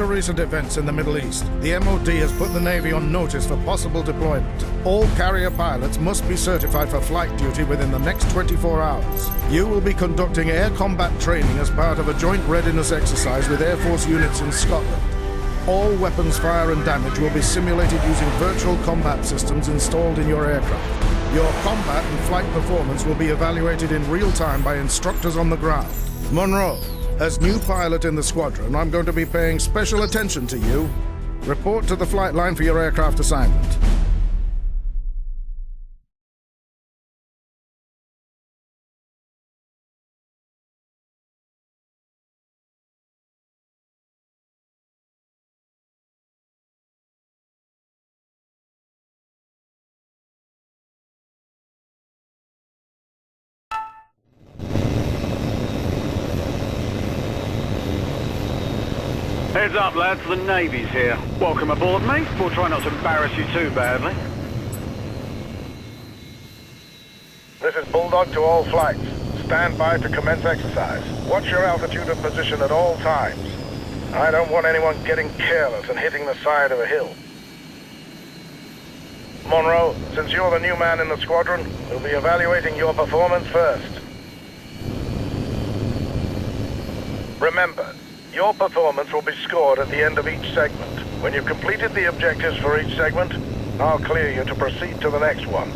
to recent events in the Middle East, the MOD has put the Navy on notice for possible deployment. All carrier pilots must be certified for flight duty within the next 24 hours. You will be conducting air combat training as part of a joint readiness exercise with Air Force units in Scotland. All weapons fire and damage will be simulated using virtual combat systems installed in your aircraft. Your combat and flight performance will be evaluated in real time by instructors on the ground. Monroe, as new pilot in the squadron, I'm going to be paying special attention to you. Report to the flight line for your aircraft assignment. Heads up, lads, the Navy's here. Welcome aboard, mate. We'll try not to embarrass you too badly. This is Bulldog to all flights. Stand by to commence exercise. Watch your altitude and position at all times. I don't want anyone getting careless and hitting the side of a hill. Monroe, since you're the new man in the squadron, we'll be evaluating your performance first. Remember, your performance will be scored at the end of each segment. When you've completed the objectives for each segment, I'll clear you to proceed to the next one.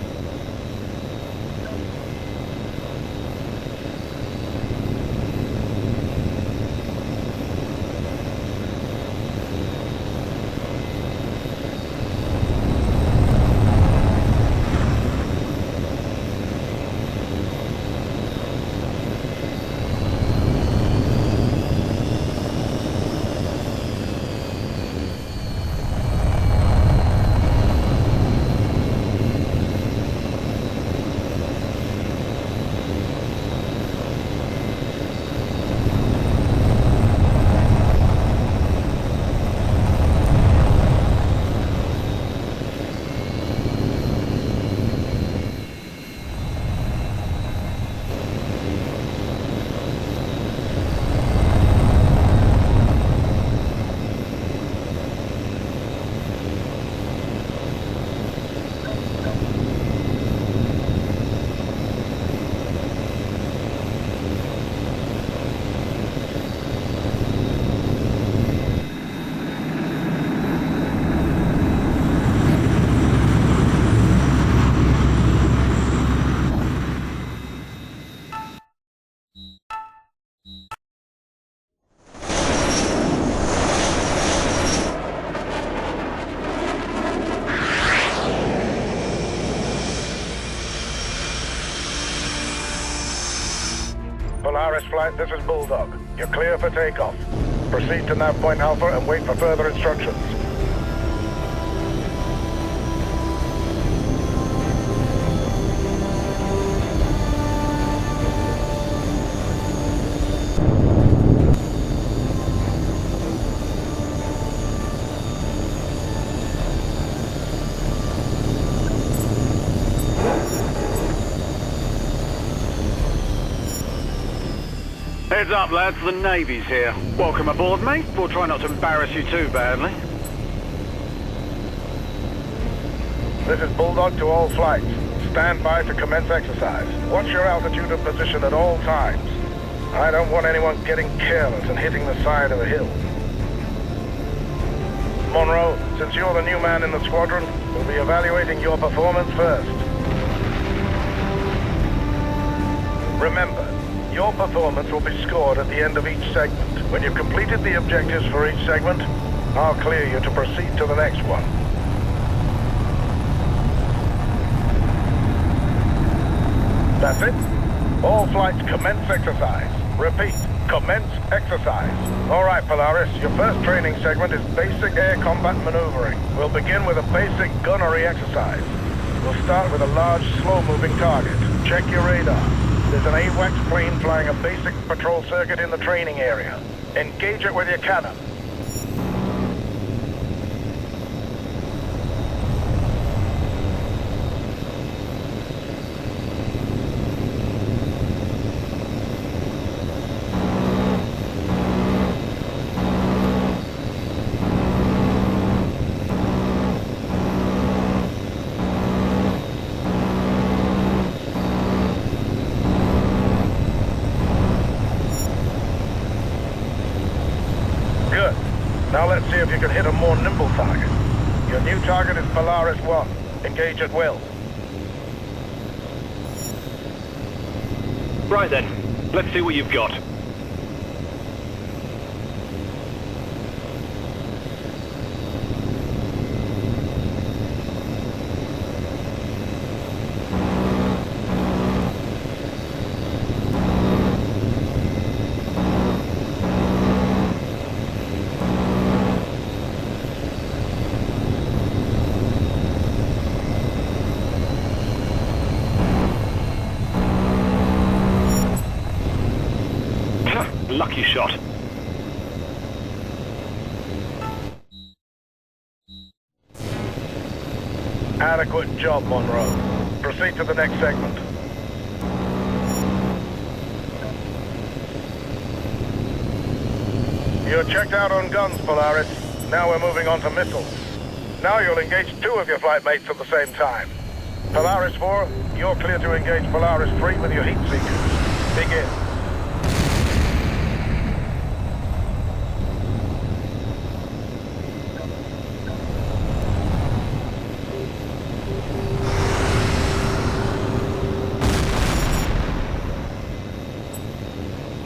Polaris flight, this is Bulldog. You're clear for takeoff. Proceed to nav point Alpha and wait for further instructions. Heads up, lads, the Navy's here. Welcome aboard, mate. We'll try not to embarrass you too badly. This is Bulldog to all flights. Stand by to commence exercise. Watch your altitude and position at all times. I don't want anyone getting careless and hitting the side of a hill. Monroe, since you're the new man in the squadron, we'll be evaluating your performance first. Remember, your performance will be scored at the end of each segment. When you've completed the objectives for each segment, I'll clear you to proceed to the next one. That's it. All flights commence exercise. Repeat, commence exercise. All right, Polaris, your first training segment is basic air combat maneuvering. We'll begin with a basic gunnery exercise. We'll start with a large, slow-moving target. Check your radar. There's an HAWX plane flying a basic patrol circuit in the training area. Engage it with your cannon. see if you can hit a more nimble target. Your new target is Polaris 1. Engage at will. Right then, let's see what you've got. Lucky shot. Adequate job, Monroe. Proceed to the next segment. You're checked out on guns, Polaris. Now we're moving on to missiles. Now you'll engage 2 of your flight mates at the same time. Polaris 4, you're clear to engage Polaris 3 with your heat seekers. Begin.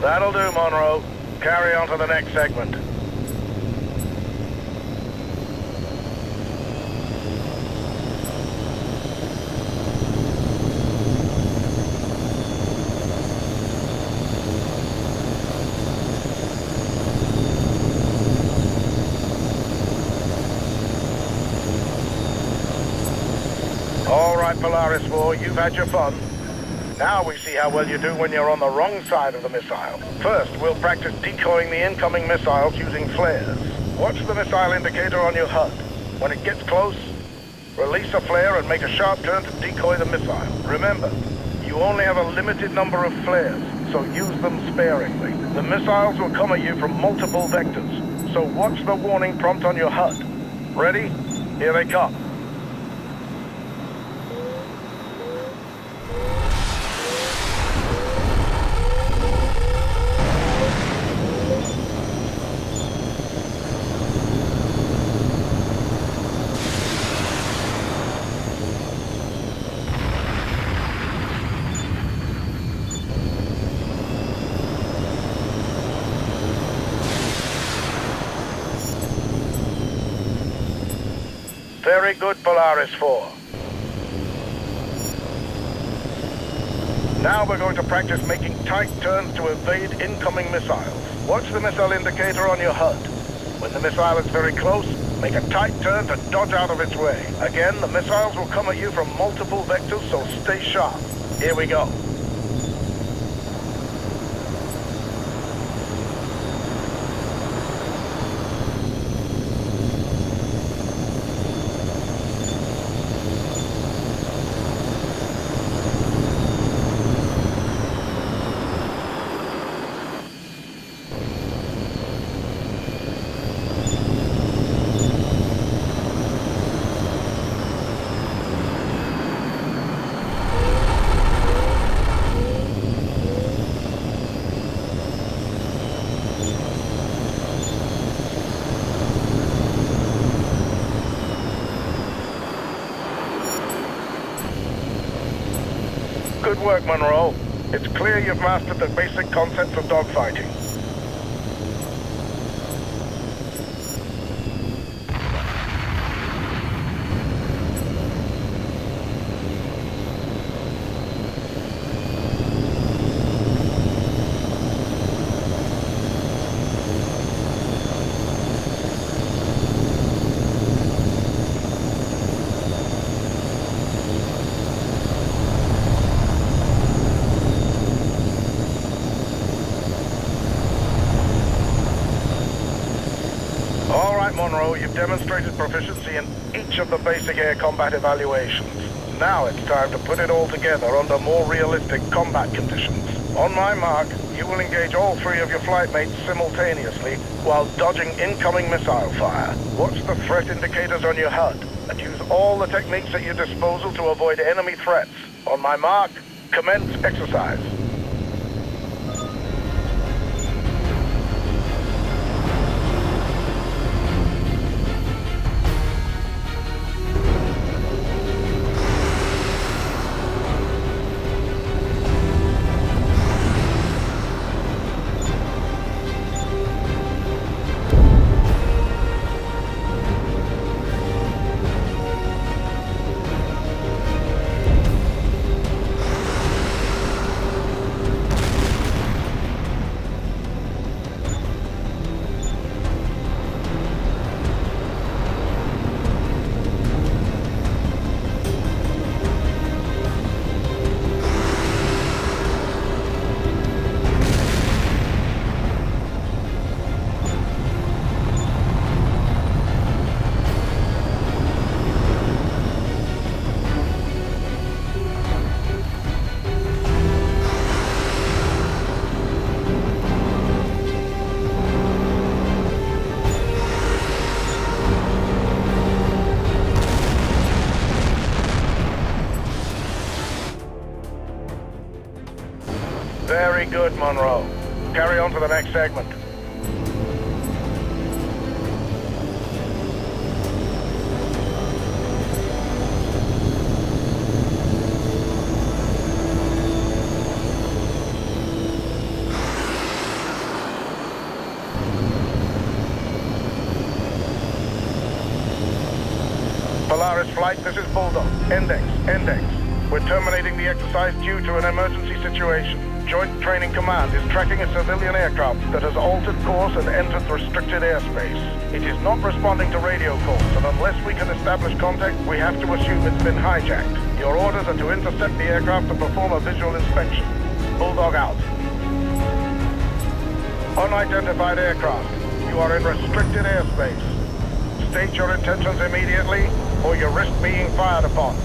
That'll do, Monroe. Carry on to the next segment. All right, Polaris 4, you've had your fun. Now we see how well you do when you're on the wrong side of the missile. First, we'll practice decoying the incoming missiles using flares. Watch the missile indicator on your HUD. When it gets close, release a flare and make a sharp turn to decoy the missile. Remember, you only have a limited number of flares, so use them sparingly. The missiles will come at you from multiple vectors, so watch the warning prompt on your HUD. Ready? Here they come. Very good, Polaris 4. Now we're going to practice making tight turns to evade incoming missiles. Watch the missile indicator on your HUD. When the missile is very close, make a tight turn to dodge out of its way. Again, the missiles will come at you from multiple vectors, so stay sharp. Here we go. Good work, Monroe. It's clear you've mastered the basic concepts of dogfighting. Monroe, you've demonstrated proficiency in each of the basic air combat evaluations. Now it's time to put it all together under more realistic combat conditions. On my mark, you will engage all 3 of your flight mates simultaneously while dodging incoming missile fire. Watch the threat indicators on your HUD and use all the techniques at your disposal to avoid enemy threats. On my mark, commence exercise. good, Monroe. Carry on to the next segment. Polaris flight, this is Bulldog. Index. We're terminating the exercise due to an emergency situation. Joint Training Command is tracking a civilian aircraft that has altered course and entered restricted airspace. It is not responding to radio calls, and unless we can establish contact, we have to assume it's been hijacked. Your orders are to intercept the aircraft and perform a visual inspection. Bulldog out. Unidentified aircraft. You are in restricted airspace. State your intentions immediately, or you risk being fired upon.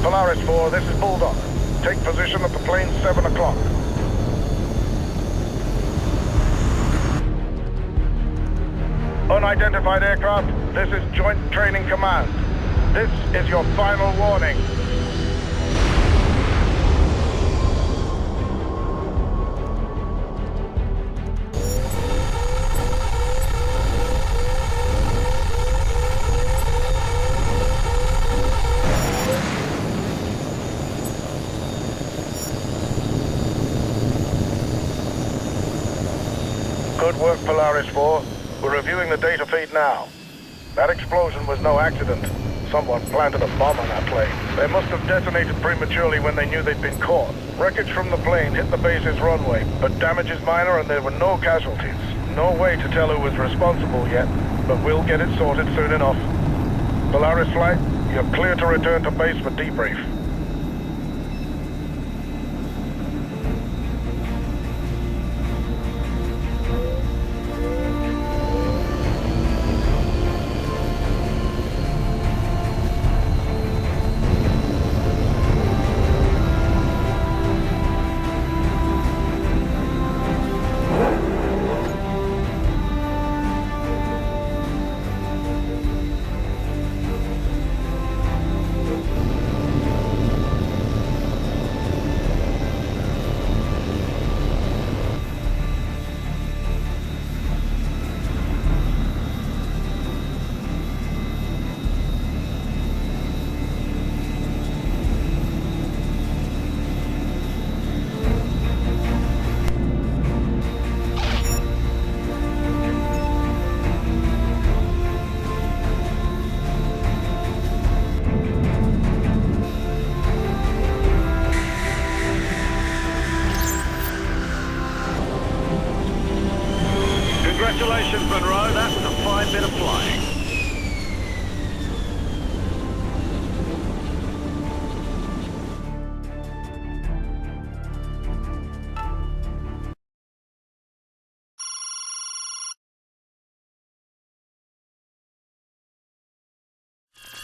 Polaris 4, this is Bulldog. Take position at the plane 7 o'clock. Unidentified aircraft, this is Joint Training Command. This is your final warning. Good work, Polaris 4. We're reviewing the data feed now. That explosion was no accident. Someone planted a bomb on that plane. They must have detonated prematurely when they knew they'd been caught. Wreckage from the plane hit the base's runway, but damage is minor and there were no casualties. No way to tell who was responsible yet, but we'll get it sorted soon enough. Polaris flight, you're clear to return to base for debrief. Congratulations, Monroe. That was a fine bit of flying.